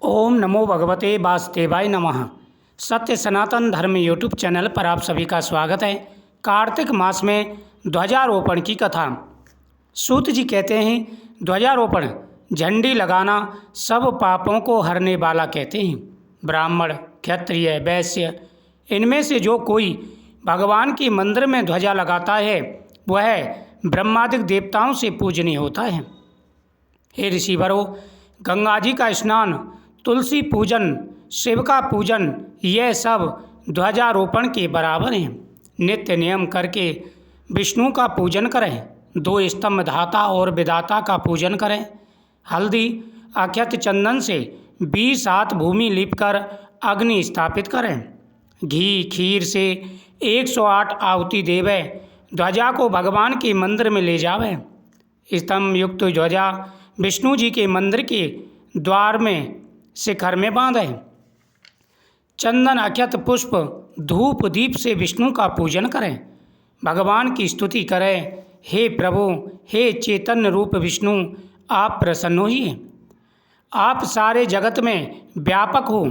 ओम नमो भगवते वासुदेवाय नमः। सत्य सनातन धर्म यूट्यूब चैनल पर आप सभी का स्वागत है। कार्तिक मास में ध्वजारोपण की कथा। सूत जी कहते हैं, ध्वजारोपण झंडी लगाना सब पापों को हरने वाला कहते हैं। ब्राह्मण, क्षत्रिय, वैश्य इनमें से जो कोई भगवान के मंदिर में ध्वजा लगाता है वह ब्रह्मादिक देवताओं से पूजनीय होता है। हे ऋषिवरों, गंगा जी का स्नान, तुलसी पूजन, शिव का पूजन, यह सब ध्वजारोपण के बराबर हैं। नित्य नियम करके विष्णु का पूजन करें। 2 स्तंभ धाता और विधाता का पूजन करें। हल्दी, अक्षत, चंदन से 20 हाथ भूमि लीपकर अग्नि स्थापित करें। घी खीर से 108 आहुति देवे। ध्वजा को भगवान के मंदिर में ले जावे। स्तंभ युक्त ध्वजा विष्णु जी के मंदिर के द्वार में शिखर में बांधे। चंदन, अक्षत, पुष्प, धूप, दीप से विष्णु का पूजन करें। भगवान की स्तुति करें, हे प्रभु, हे चैतन्य रूप विष्णु, आप प्रसन्न होइए। आप सारे जगत में व्यापक हो।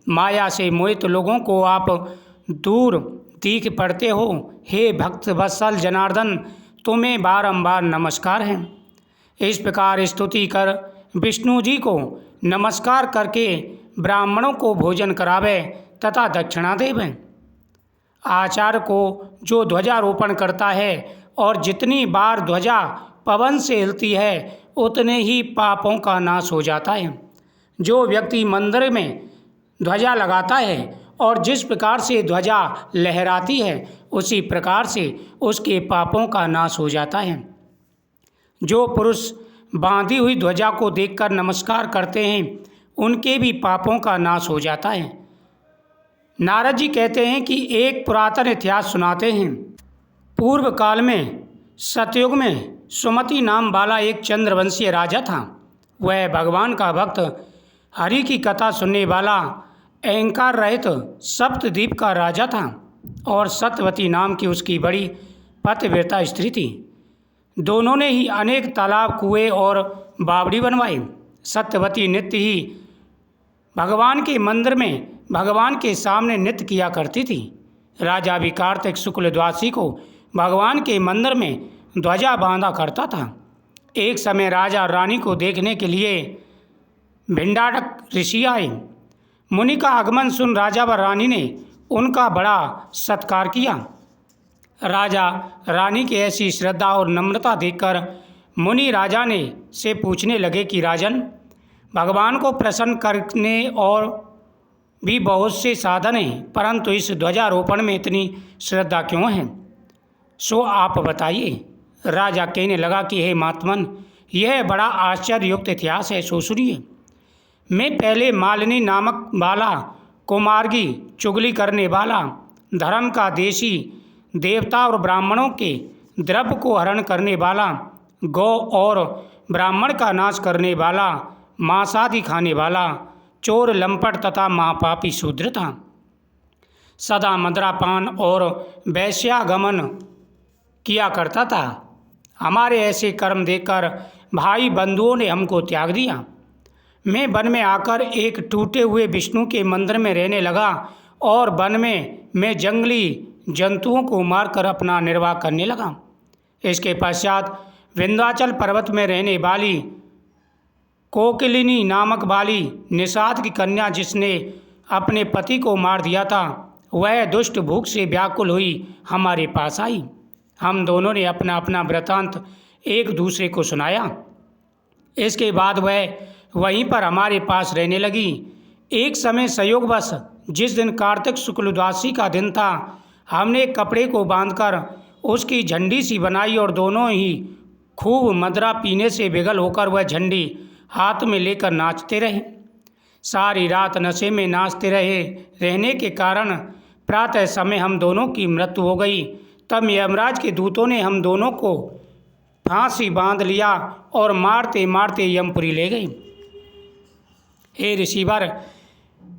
माया से मोहित लोगों को आप दूर दिख पड़ते हो। हे भक्त वत्सल जनार्दन, तुम्हें बारंबार नमस्कार है। इस प्रकार स्तुति कर विष्णु जी को नमस्कार करके ब्राह्मणों को भोजन करावे तथा दक्षिणा देवे। आचार्य को जो ध्वजारोपण करता है और जितनी बार ध्वजा पवन से हिलती है उतने ही पापों का नाश हो जाता है। जो व्यक्ति मंदिर में ध्वजा लगाता है और जिस प्रकार से ध्वजा लहराती है उसी प्रकार से उसके पापों का नाश हो जाता है। जो पुरुष बांधी हुई ध्वजा को देखकर नमस्कार करते हैं उनके भी पापों का नाश हो जाता है। नारद जी कहते हैं कि एक पुरातन इतिहास सुनाते हैं। पूर्व काल में सतयुग में सुमति नाम वाला एक चंद्रवंशीय राजा था। वह भगवान का भक्त, हरि की कथा सुनने वाला, अहंकार रहित सप्तद्वीप का राजा था और सत्यवती नाम की उसकी बड़ी पतिव्रता स्त्री थी। दोनों ने ही अनेक तालाब, कुएं और बावड़ी बनवाई। सत्यवती नित्य ही भगवान के मंदिर में भगवान के सामने नृत्य किया करती थी। राजा भी कार्तिक शुक्ल द्वादशी को भगवान के मंदिर में ध्वजा बांधा करता था। एक समय राजा रानी को देखने के लिए भिंडाटक ऋषि आए। मुनि का आगमन सुन राजा व रानी ने उनका बड़ा सत्कार किया। राजा रानी की ऐसी श्रद्धा और नम्रता देखकर मुनि राजा ने से पूछने लगे कि राजन, भगवान को प्रसन्न करने और भी बहुत से साधन हैं, परंतु इस ध्वजारोपण में इतनी श्रद्धा क्यों है? सो आप बताइए। राजा कहने लगा कि हे महात्मन, यह बड़ा आश्चर्ययुक्त इतिहास है, सो सुनिए। मैं पहले मालिनी नामक वाला, कुमार्गी, चुगली करने वाला, धर्म का देशी, देवता और ब्राह्मणों के द्रव्य को हरण करने वाला, गौ और ब्राह्मण का नाश करने वाला, मांसादि खाने वाला, चोर, लंपट तथा महापापी शूद्र था। सदा मदिरापान और वैश्यागमन किया करता था। हमारे ऐसे कर्म देखकर भाई बंधुओं ने हमको त्याग दिया। मैं वन में आकर एक टूटे हुए विष्णु के मंदिर में रहने लगा और वन में मैं जंगली जंतुओं को मारकर अपना निर्वाह करने लगा। इसके पश्चात विंध्याचल पर्वत में रहने वाली कोकिलिनी नामक वाली निषाद की कन्या, जिसने अपने पति को मार दिया था, वह दुष्ट भूख से व्याकुल हुई हमारे पास आई। हम दोनों ने अपना अपना वृतांत एक दूसरे को सुनाया। इसके बाद वह वहीं पर हमारे पास रहने लगी। एक समय संयोगवश जिस दिन कार्तिक शुक्ल द्वादशी का दिन था, हमने एक कपड़े को बांधकर उसकी झंडी सी बनाई और दोनों ही खूब मदिरा पीने से विगल होकर वह झंडी हाथ में लेकर नाचते रहे। सारी रात नशे में नाचते रहने के कारण प्रातः समय हम दोनों की मृत्यु हो गई। तब यमराज के दूतों ने हम दोनों को फांसी बांध लिया और मारते मारते यमपुरी ले गए। हे ऋषिवर,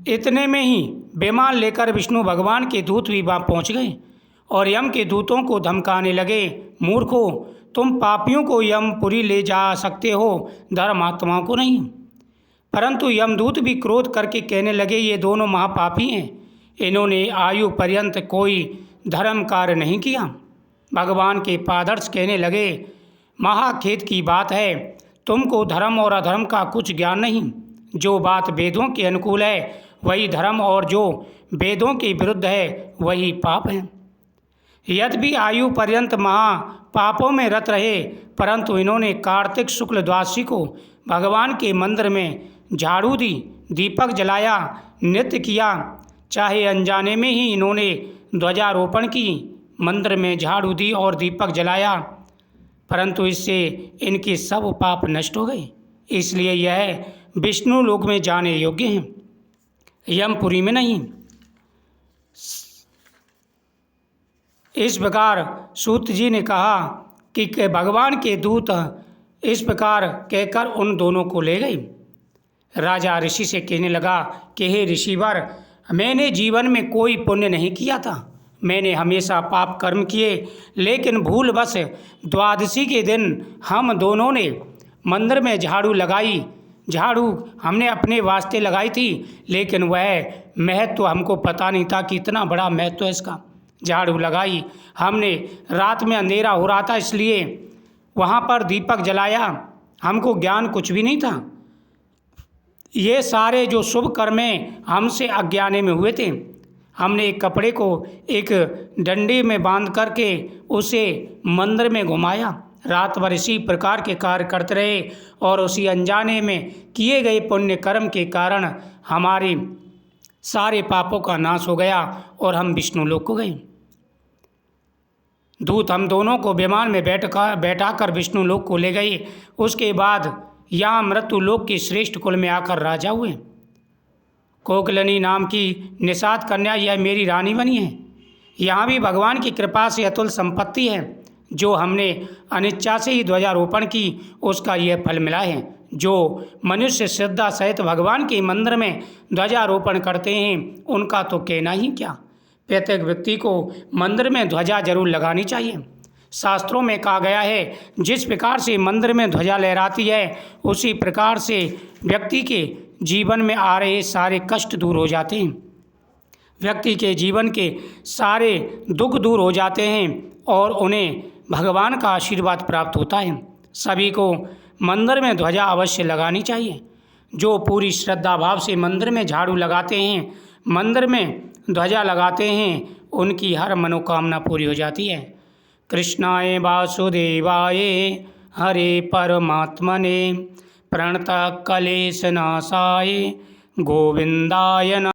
इतने में ही विमान लेकर विष्णु भगवान के दूत भी वहाँ पहुँच गए और यम के दूतों को धमकाने लगे, मूर्खों, तुम पापियों को यमपुरी ले जा सकते हो, धर्मात्माओं को नहीं। परंतु यमदूत भी क्रोध करके कहने लगे, ये दोनों महापापी हैं, इन्होंने आयु पर्यंत कोई धर्म कार्य नहीं किया। भगवान के पादर्श कहने लगे, महाखेद की बात है, तुमको धर्म और अधर्म का कुछ ज्ञान नहीं। जो बात वेदों के अनुकूल है वही धर्म, और जो वेदों के विरुद्ध है वही पाप है। यद्यपि आयु पर्यंत महापापों में रत रहे, परंतु इन्होंने कार्तिक शुक्ल द्वादशी को भगवान के मंदिर में झाड़ू दी, दीपक जलाया, नृत्य किया। चाहे अनजाने में ही इन्होंने ध्वजारोपण की, मंदिर में झाड़ू दी और दीपक जलाया, परंतु इससे इनके सब पाप नष्ट हो गए। इसलिए यह विष्णु लोक में जाने योग्य हैं, यमपुरी में नहीं। इस प्रकार सूत जी ने कहा कि भगवान के दूत इस प्रकार कहकर उन दोनों को ले गए। राजा ऋषि से कहने लगा कि हे ऋषिवर, मैंने जीवन में कोई पुण्य नहीं किया था, मैंने हमेशा पाप कर्म किए, लेकिन भूलवश द्वादशी के दिन हम दोनों ने मंदिर में झाड़ू लगाई। झाड़ू हमने अपने वास्ते लगाई थी, लेकिन वह महत्व हमको पता नहीं था कि इतना बड़ा महत्व है इसका। झाड़ू लगाई हमने, रात में अंधेरा हो रहा था, इसलिए वहाँ पर दीपक जलाया, हमको ज्ञान कुछ भी नहीं था। ये सारे जो शुभ कर्म हैं हमसे अज्ञाने में हुए थे। हमने एक कपड़े को एक डंडे में बांध करके उसे मंदिर में घुमाया, रात भर इसी प्रकार के कार्य करते रहे, और उसी अनजाने में किए गए पुण्य कर्म के कारण हमारे सारे पापों का नाश हो गया और हम विष्णु लोक को गए। दूत हम दोनों को विमान में बैठाकर विष्णु लोक को ले गए। उसके बाद यहाँ मृत्यु लोक के श्रेष्ठ कुल में आकर राजा हुए। कोकलनी नाम की निषाद कन्या यह मेरी रानी बनी है। यहाँ भी भगवान की कृपा से अतुल संपत्ति है। जो हमने अनिच्छा से ही ध्वजारोपण की, उसका यह फल मिला है। जो मनुष्य श्रद्धा सहित भगवान के मंदिर में ध्वजारोपण करते हैं, उनका तो कहना ही क्या। प्रत्येक व्यक्ति को मंदिर में ध्वजा जरूर लगानी चाहिए। शास्त्रों में कहा गया है, जिस प्रकार से मंदिर में ध्वजा लहराती है, उसी प्रकार से व्यक्ति के जीवन में आ रहे सारे कष्ट दूर हो जाते हैं, व्यक्ति के जीवन के सारे दुख दूर हो जाते हैं और उन्हें भगवान का आशीर्वाद प्राप्त होता है। सभी को मंदिर में ध्वजा अवश्य लगानी चाहिए। जो पूरी श्रद्धा भाव से मंदिर में झाड़ू लगाते हैं, मंदिर में ध्वजा लगाते हैं, उनकी हर मनोकामना पूरी हो जाती है। कृष्णाय वासुदेवाय हरे परमात्मने प्रणतः क्लेशनाशाय गोविंदाय नमः।